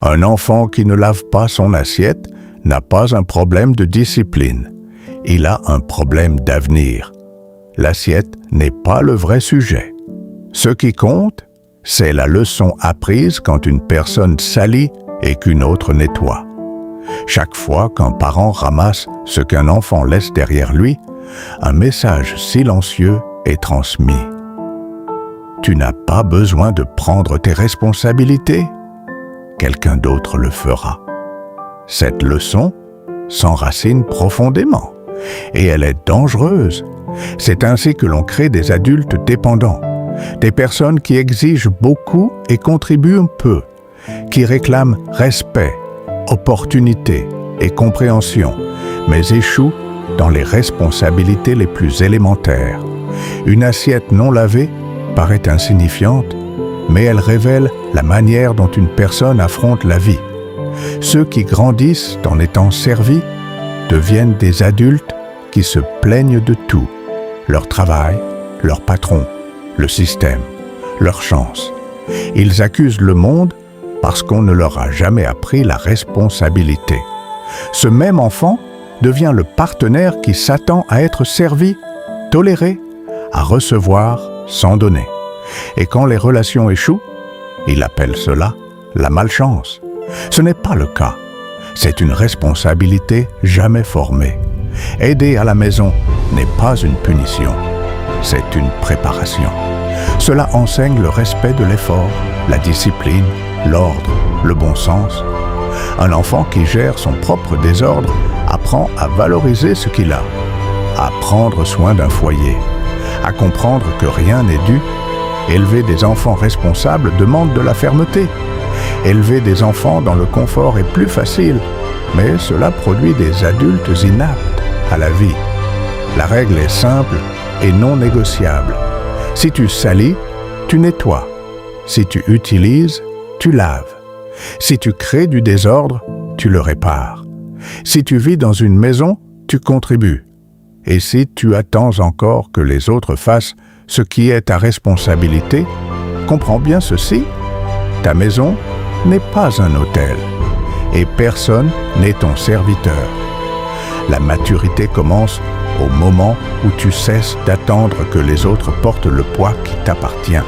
Un enfant qui ne lave pas son assiette n'a pas un problème de discipline. Il a un problème d'avenir. L'assiette n'est pas le vrai sujet. Ce qui compte, c'est la leçon apprise quand une personne salit et qu'une autre nettoie. Chaque fois qu'un parent ramasse ce qu'un enfant laisse derrière lui, un message silencieux est transmis. Tu n'as pas besoin de prendre tes responsabilités. Quelqu'un d'autre le fera. Cette leçon s'enracine profondément et elle est dangereuse. C'est ainsi que l'on crée des adultes dépendants, des personnes qui exigent beaucoup et contribuent peu, qui réclament respect, opportunité et compréhension, mais échouent dans les responsabilités les plus élémentaires. Une assiette non lavée paraît insignifiante, mais elle révèle la manière dont une personne affronte la vie. Ceux qui grandissent en étant servis deviennent des adultes qui se plaignent de tout. Leur travail, leur patron, le système, leur chance. Ils accusent le monde parce qu'on ne leur a jamais appris la responsabilité. Ce même enfant devient le partenaire qui s'attend à être servi, toléré, à recevoir sans donner. Et quand les relations échouent, il appelle cela la malchance. Ce n'est pas le cas. C'est une responsabilité jamais formée. Aider à la maison n'est pas une punition, c'est une préparation. Cela enseigne le respect de l'effort, la discipline, l'ordre, le bon sens. Un enfant qui gère son propre désordre apprend à valoriser ce qu'il a, à prendre soin d'un foyer, à comprendre que rien n'est dû. Élever des enfants responsables demande de la fermeté. Élever des enfants dans le confort est plus facile, mais cela produit des adultes inaptes à la vie. La règle est simple et non négociable. Si tu salis, tu nettoies. Si tu utilises, tu laves. Si tu crées du désordre, tu le répares. Si tu vis dans une maison, tu contribues. Et si tu attends encore que les autres fassent ce qui est ta responsabilité, comprends bien ceci, ta maison n'est pas un hôtel et personne n'est ton serviteur. La maturité commence au moment où tu cesses d'attendre que les autres portent le poids qui t'appartient.